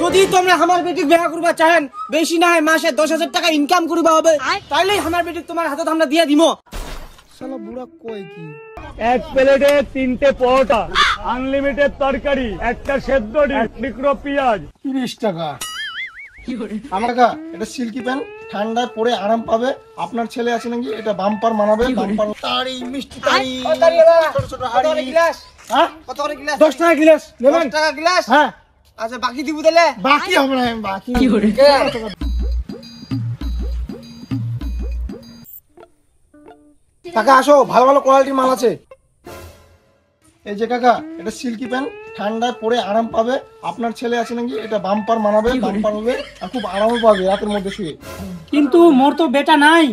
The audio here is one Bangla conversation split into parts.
যদি তোমরা আমার বেটিক বিয়া করবা চাহেন, বেশি না হয় মাসে 10,000 টাকা ইনকাম করবা হবে, তাইলেই আমার বেটিক তোমার হাতে আমরা দিয়ে দিমো। শালা বুড়া কয় কি? এক প্লেটে 3টে পরোটা, আনলিমিটেড তরকারি, একটা সেদ্ধ ডিম, মিক্রো পেঁয়াজ, 30 টাকা। আমার কাকা এটা সিল্কি প্যান্ট, ঠান্ডায় পরে আরাম পাবে। আপনার ছেলে আছে নাকি? এটা বাম্পার মানাবে। বাম্পার তাড়ি, মিষ্টি তাড়ি, ছোট ছোট হাড়ি। গ্লাস হ্যাঁ কত করে গ্লাস? 10 টাকা গ্লাস নেবেন? 10 টাকা গ্লাস। হ্যাঁ আচ্ছা বাকি দিব তাহলে? বাকি হবে না, বাকি কাকা আসো, ভালো ভালো কোয়ালিটির মাল আছে। এই যে কাকা এটা সিল্কি প্যান্ট, ঠান্ডায় পরে আরাম পাবে। আপনার ছেলে আছে নাকি? এটা বাম্পার মানাবে, বাম্পার হবে আর খুব আরামও পাবে রাতের মধ্যে শুয়ে। কিন্তু মোর তো বেটা নাই।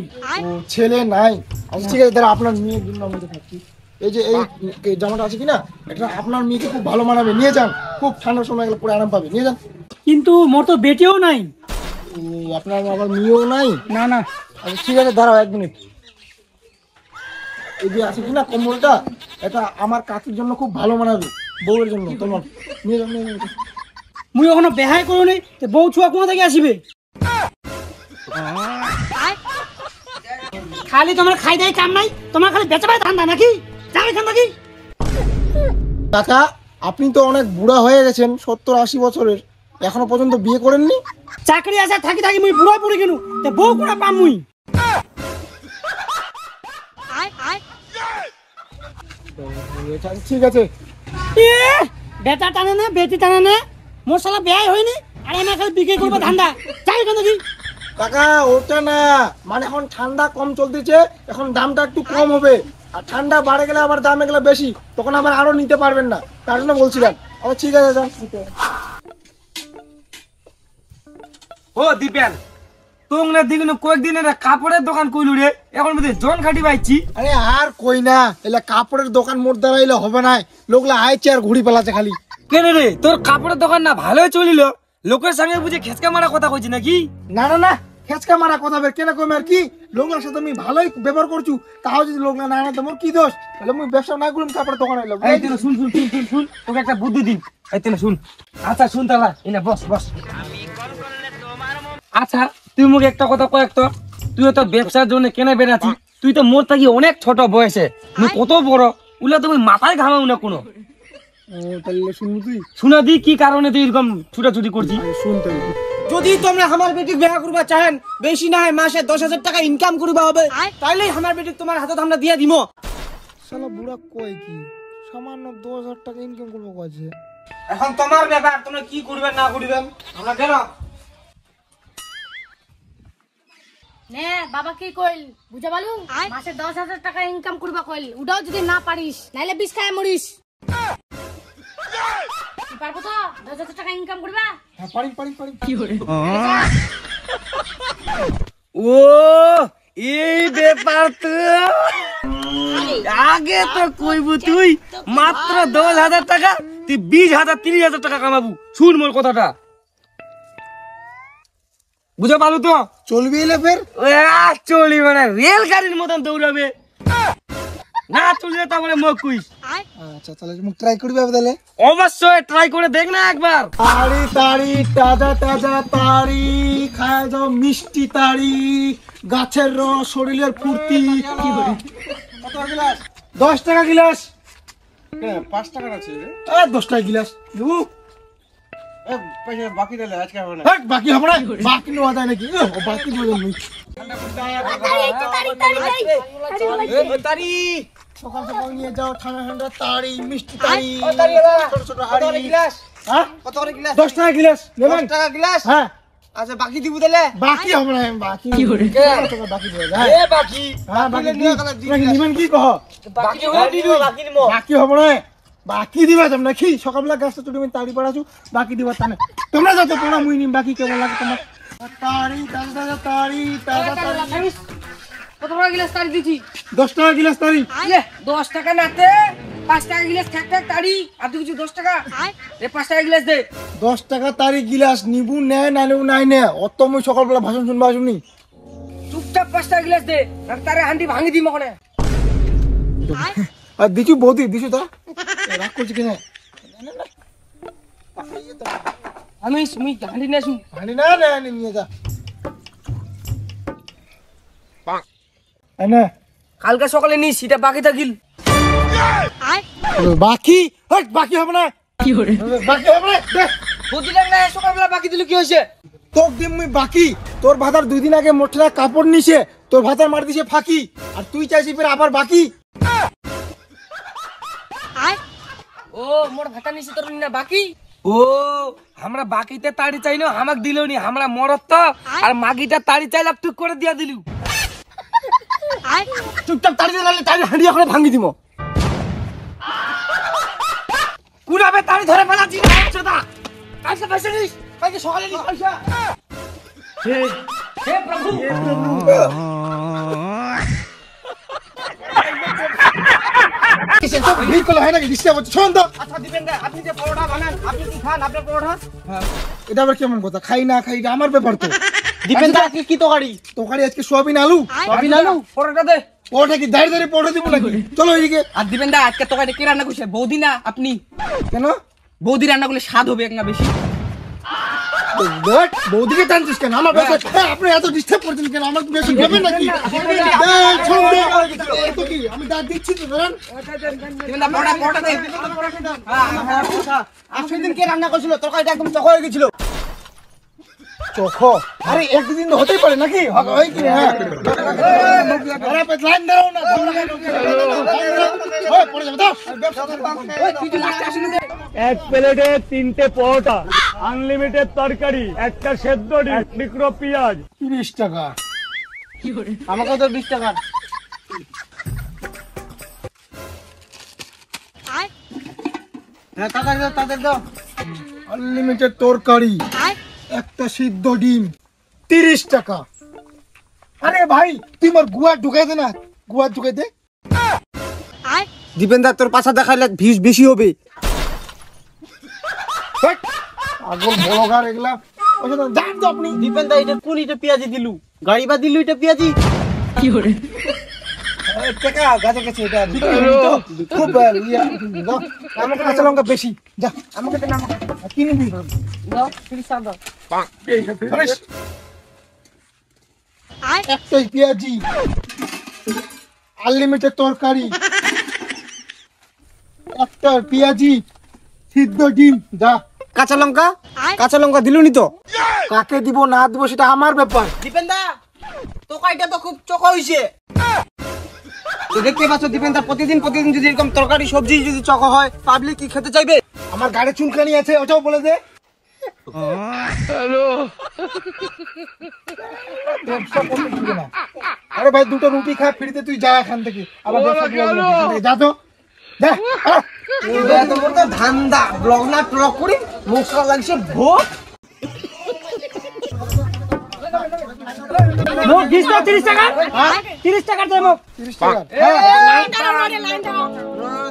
ও ছেলে নাই? আচ্ছা ঠিক আছে, দাঁড়া আপনার মেয়ের জন্য আমি দেখাচ্ছি। এই যে এই জামাটা আছে কিনা, এটা আপনার মেয়েকে খুব ভালো মানাবে, নিয়ে যান। খুব ঠান্ডার সময় গেলে পরে আরাম পাবে, নিয়ে যান। কিন্তু মোর তো বেটিও নাই। ও আপনার আবার মেয়েও নাই? না না। আচ্ছা ঠিক আছে, দাঁড়াও 1 মিনিট। এই যে আছে কিনা কম্বলটা, এটা আমার কাকির জন্য খুব ভালো মানাবে, বউয়ের জন্য। তোমার নিয়ে যাও, নিয়ে যাও। মুই এখনো বেহাই করুনি, বউ ছুয়া কোথা থেকে আসবে? খালি তোমার খাই দেয় কাম নাই, তোমার খালি বেচা পায় ধান্দা নাকি? যাও এখান থেকে। কাকা আপনি তো অনেক বুড়া হয়ে গেছেন, 70-80 বছরের, এখনো পর্যন্ত বিয়ে করেননি? চাকরি আছে থাকি থাকি মুই বুড়া পড়ে গেলু, তে বউ কোনা পাম মুই? ঠিক আছে। বেটা টানে না বেটি টানে না, মোর শালা বেহাই হয়নি আর আমি খালি বিক্রি করবো ধান্দা। যাই এখান থেকে। কাকা ওটা না, মানে এখন ঠান্ডা কম চলতেছে, এখন দামটা একটু কম হবে। আর ঠান্ডা বাড়ে গেলে আবার দামে গেলে বেশি, তখন আবার আরো নিতে পারবেন না, তার জন্য বলছিলাম। আচ্ছা ঠিক আছে যান। ও দীপেন, তোমরা দিগুন কয়েকদিনের কাপড়ের দোকান কইলু রে, এখন মধ্যে জন খাটি পাইছি। আরে আর কই না, এলা কাপড়ের দোকান মোট দাঁড়াইলে হবে না, লোকলা আইছে আর ঘুরি পেলাছে খালি। কেন রে তোর কাপড়ের দোকান না ভালোই চলিল, লোকের সঙ্গে বুঝে খেচকা মারা কথা কইছি নাকি? না না না, খেচকা মারা কথা বের কেন কমে আর কি, লোকলার সাথে আমি ভালোই ব্যবহার করছু, তাও যদি লোকলা না আনে মোর কি দোষ? তাহলে মুই ব্যবসা না করুম, কাপড়ের দোকান হইলো। এই তেন শুন শুন শুন শুন শুন, তোকে একটা বুদ্ধি দিই। এই তেন শুন। আচ্ছা শুন তালা, এনে বস বস। আচ্ছা তুই মুখ একটা কথা কয়েক তো, তুই তো ব্যবসার জন্য কেনে বেরাচ্ছি, তুই তো মোর থাকি অনেক ছোট বয়সে, তুই কত বড় উলা তুমি মাথায় ঘামাও না কোনো। ও তাহলে শুনবি তুই? শুনা দি কি কারণে তুই এরকম ছুটাছুটি করছিস? শুন তাহলে। যদি তোমরা আমার বেটিক বিয়া করবা চাহেন, বেশি না হয় মাসে 10,000 টাকা ইনকাম করবা হবে, তাইলেই আমার বেটিক তোমার হাতে আমরা দিয়ে দিমো। শালা বুড়া কয় কি? সামান্য 10,000 টাকা ইনকাম করবো কইছে। এখন তোমার ব্যাপার, তোমরা কি করবেন না করবেন, আমরা কেন। নে বাবা কি কইল বুঝা পালু? মাসে 10,000 টাকা ইনকাম করবা কইল, উডাও যদি না পারিস নাইলে বিষ খায় মরিস। কি পারবো তো 10,000 টাকা ইনকাম করবা? হ্যাঁ পারি পারি পারি। ও এই ব্যাপার তো আগে তো কইবু, তুই মাত্র 10,000 টাকা তুই 20,000 30,000 টাকা কামাবু। শুন মোর কথাটা, বুঝা পালু তো? চলবি এলে ফের? চলি মানে রেল গাড়ির মতন দৌড়াবে, না চললে তারপরে মুখ কুইস। আচ্ছা তাহলে মুখ ট্রাই করবি তাহলে? অবশ্যই ট্রাই করে দেখ না একবার। তাড়ি তাড়ি তাজা তাজা তাড়ি, খায় যাও মিষ্টি তাড়ি, গাছের রস শরীরের ফুর্তি। কত গ্লাস? 10 টাকা গ্লাস। 5 টাকার আছে। 10 টাকা গ্লাস দেবো। পয়সা বাকি দিলে আজকে হবে না। বাকি হবে না, বাকি নেওয়া যায় নাকি? ও বাকি দেবো না। সকাল সকাল নিয়ে যাও ঠান্ডা ঠান্ডা তাড়ি, মিষ্টি তাড়ি, ছোট ছোট হাড়ি। হ্যাঁ কত করে গ্লাস? 10 টাকা গ্লাস নেবেন? 10 টাকা গ্লাস। হ্যাঁ আচ্ছা বাকি দিব তাহলে? বাকি হবে না, বাকি বাকি দেওয়া যায়। এ বাকি হ্যাঁ বাকি নিয়ে গেলে দি নাকি নিবেন কি কহ? বাকি হয়ে দিবি, বাকি নিমো। বাকি হবে না, বাকি দিবা তোমরা কি? সকালবেলা গাছটা চুটি তাড়ি পড়াছু, বাকি দিবা তানে তোমরা যত পড়া মুই নিম, বাকি কেমন লাগে তোমার? তাড়ি তাজা তাজা তাড়ি, তাজা তাড়ি। কত বড় গ্লাস তাড়ি দিছি? 10 টাকা গ্লাস তাড়ি। 10 টাকা নাতে 5 টাকা গ্লাস থাক থাক তাড়ি, আর তুই কিছু 10 টাকা এ 5 টাকা গ্লাস দে। 10 টাকা তাড়ি গ্লাস নিবু নেয় নাইলেও নাই নে, অত মুই সকালবেলা ভাষণ শুনবা শুনি। চুপচাপ 5 টাকা গ্লাস দে, আর তারে হান্ডি ভাঙি দিম ওখানে। আর দিছু বৌদি দিছু তো রাগ করছি কেন? আমি হাঁড়ি নিয়ে আসুন। হাঁড়ি না না নিয়ে যা না কালকে সকালে নিস, সেটা বাকি থাকিল। বাকি বাকি হবে না বাকি হবে না দেখ বুঝলাম না, সকালবেলা বাকি দিল কি হয়েছে? তোর দিন মুই বাকি তোর ভাতার 2 দিন আগে মোটরা কাপড় নিছে তোর ভাতার মার দিছে ফাঁকি আর তুই চাইছি ফের আবার বাকি ও মোর ভাতা নিছে তোর না বাকি। ও আমরা বাকিতে তাড়ি চাইনো, আমাক দিলো নি, আমরা মরত তো আর মাগিটা তাড়ি চাইলা টুক করে দিয়া দিলু। চুপচাপ তাড়ি দিলে তাড়ি হাঁড়ি এখন ভাঙি দিব কুড়াবে তাড়ি ধরে ফেলাচ্ছি না চোদা। কালকে পয়সা নিস, কালকে সকালে নিস পয়সা। হে প্রভু, কিসে তো ভিড় করলে হয় নাকি ডিস্টার্ব হচ্ছে শোন তো আচ্ছা দিবেন দা, আপনি যে পরোটা বানান, আপনি কি খান? আপনার পরোটা এটা আবার কেমন কথা খাই না খাই এটা আমার ব্যাপার তো দিবেন দা। আজকে কি তরকারি? তোকারি আজকে সোয়াবিন আলু সয়াবিন আলু পরোটা দে। ওটা কি দাঁড়িয়ে দাঁড়িয়ে পড়ে দিব নাকি চলো এদিকে আর দিবেন দা, আজকে তরকারি কে রান্না করছে? বৌদি না আপনি? কেন বৌদি রান্না করলে স্বাদ হবে এক না বেশি। দেখ বৌদিকে টানছিস কেন আমার ব্যাপার আপনি এত ডিস্টার্ব করছেন কেন আমার বেশি ভেবে নাকি দেখ, শোন দেখ, এত কি আমি দাঁত দিচ্ছি তো ধরেন দিবেন দা পরোটা দে। আর সেদিন কে রান্না করছিল? তরকারিটা একদম চক হয়ে গেছিল। চোখ আরে একদিন তো হতেই পারে নাকি হয় কি হ্যাঁ আরে লাইন দাঁড়াও না ওই পড়ে যাবে দাও এক প্লেটে 3টে পরোটা, আনলিমিটেড তরকারি, একটা সেদ্ধ ডিম, টুকরো পেঁয়াজ। 30 টাকা আমাকে তো 20 টাকা। হ্যাঁ তাদের দাও। আনলিমিটেড তরকারি একটা সিদ্ধ ডিম 30 টাকা আরে ভাই তুই মোর গুয়া ঢুকাই দে না গুয়া ঢুকাই দে দিবেন দা তোর পাশা দেখাইলে ভিউজ বেশি হবে। আগল বলগার এগুলা ওটা তো দাম তো আপনি দিবেন দা এটা কোন এটা পেঁয়াজি দিলু? গাড়ি বা দিলু এটা পেঁয়াজি? কি করে? টাকা গাছে গেছে এটা খুব ইয়া দাও আমাকে কাঁচা লঙ্কা বেশি যা আমাকে দে না আমাকে কি নিবি দাও 30 টাকা দাও। একটাই পেঁয়াজি আনলিমিটেড তরকারি একটা পেঁয়াজি সিদ্ধ ডিম যা কাঁচা লঙ্কা দিলুনি তো? কাকে দিব না দিব সেটা আমার ব্যাপার দিবেন দা তরকারিটা তো খুব চক হইছে। তো দেখতে পাচ্ছ দিবেন দা, প্রতিদিন যদি এরকম তরকারি সবজি যদি চক হয় পাবলিক কি খেতে চাইবে? আমার গাড়ি চুলকানি আছে ওটাও বলে দে ব্যবসা করতে দিবে না। আরে ভাই দুটো রুটি খা ফ্রিতে তুই যা এখান থেকে আবার ব্যবসা করবি না। এখান থেকে যা তো যা এত বড় তো ধান্দা, ব্লগ না ট্লক করি মশলা লাগছে ভোট। মোক দিছ 30 টাকা? 30 টাকা দে মোক। 30 টাকা লাইন দাঁড়াও রে, লাইন দাঁড়াও।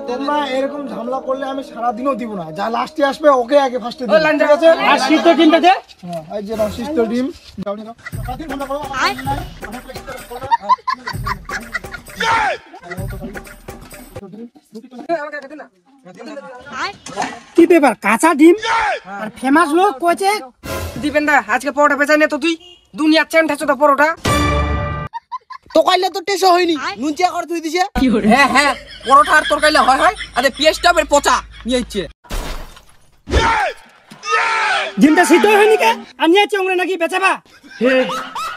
তোমরা এরকম ঝামেলা করলে আমি সারাদিনও দিব না যা লাস্টে আসবে ওকে আগে ফার্স্টে দিই লাইন ঠিক আছে আর সিদ্ধ ডিমটা দে। হ্যাঁ এই যে নাও সিদ্ধ ডিম দাও নি দাও সারাদিন ঠান্ডা করো কি ব্যাপার কাঁচা ডিম আর ফেমাস লোক কইছে দিবেন দা আজকে পরোটা বেচাই না তো তুই দুনিয়া চ্যান্টাছ তো পরোটা তো কইলে তো টেস্ট হয়নি নুন চা করে তুই দিছে। হ্যাঁ হ্যাঁ পরোটা আর তোর কইলে হয় আরে পেঁয়াজটা বের পচা নিয়ে আইছে। ডিমটা সিদ্ধ হয়নি কে আনিয়াছে ওংরে নাকি বেচাবা?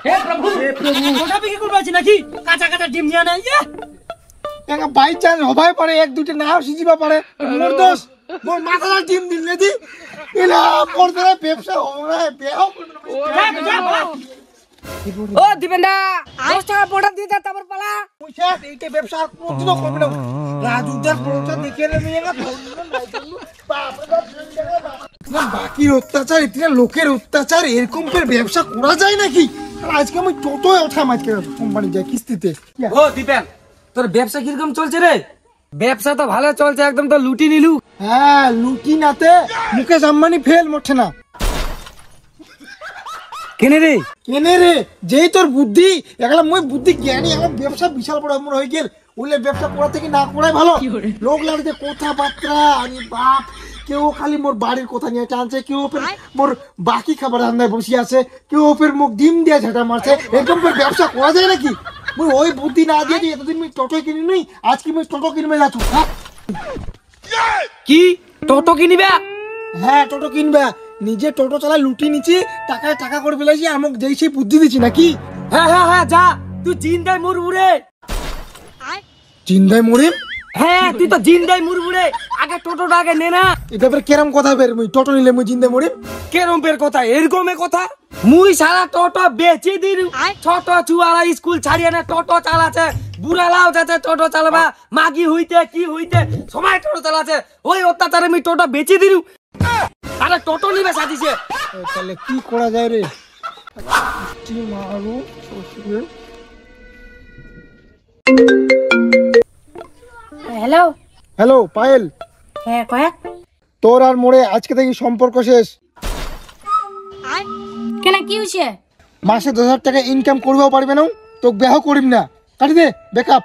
হে প্রভু ওটা বিক্রি করবা আছে নাকি? কাঁচা কাঁচা ডিম নিয়া নাই একা বাই চান্স হবাই পারে এক দুটো নাও সিজিবা পারে মোর দোষ মোর মাথাটা ডিম দিলে দি এলা পড়তে ব্যবসা হবে বেও ও দিবেন না 10 টাকা পড়া দিয়ে যা তারপর পালা পয়সা এইটা ব্যবসা কোনদিন করবে না রাজুদার পয়সা দেখে নিয়ে না বাকির অত্যাচার এটা লোকের অত্যাচার এরকম করে ব্যবসা করা যায় নাকি আর আজকে আমি টোটোয় ওঠাম আজকে কোম্পানি যায় কিস্তিতে ও দিবেন তোর ব্যবসা কিরকম চলছে রে? ব্যবসা তো ভালো চলছে একদম, তো লুটি নিলু। হ্যাঁ লুটি নাতে মুকেশ আম্বানি ফেল মোটে না কেনে রে কেনে রে যেই তোর বুদ্ধি একলা মই বুদ্ধি জ্ঞানী আমার ব্যবসা বিশাল বড় আমার হয়ে গেল ওলে ব্যবসা করা থেকে না করাই ভালো লোক লাগছে কথাবার্তা আরে বাপ কেউ খালি মোর বাড়ির কথা নিয়ে টানছে, কেউ ফের মোর বাকি খাবার রান্নায় বসে আছে, কেউ ফের মুখ ডিম দিয়ে ঝাঁটা মারছে। এরকম করে ব্যবসা করা যায় নাকি? মুই ওই বুদ্ধি না দিয়ে যে এতদিন মুই টোটো কিনি নি, আজকে মুই টোটো কিনবে যাচ্ছ। কি টোটো কিনিবে? হ্যাঁ টোটো কিনবে, নিজে টোটো চালা লুটি নিচ্ছি, টাকায় টাকা করে ফেলেছি, আমাকে যেই সেই বুদ্ধি দিচ্ছি নাকি? হ্যাঁ হ্যাঁ হ্যাঁ, যা তুই জিন্দাই মরবু রে। চিন্তায় মরিম? হ্যাঁ তুই তো জিন্দাই মরবু রে, আগে টোটোটা আগে নে না। এটা ফের কেরম কথা বের, মুই টোটো নিলে মুই চিন্তায় মরিম? কেরমের কথা এরকমের কথা? মুই সারা টোটো বেচে দিন, ছোট চুয়ারা স্কুল ছাড়িয়ে না টোটো চালাচ্ছে, বুড়ালাও যাচ্ছে টোটো চালাবা, মাগি হইতে কি হইতে সবাই টোটো চালাচ্ছে। ওই অত্যাচারে আমি টোটো বেচে দিলু, আরে টোটো নিবে সাথিছে। তাহলে কি করা যায় রে? কি মারু শ্বশুরে। হ্যালো। হ্যালো পায়েল, হ্যাঁ কয়া। তোর আর মোরে আজকে থেকে সম্পর্ক শেষ। কেন কি হইছে? মাসে 10,000 টাকা ইনকাম করবেও পারবে না, তোকে বিয়াহ করিম না, কাটি দে বেকআপ।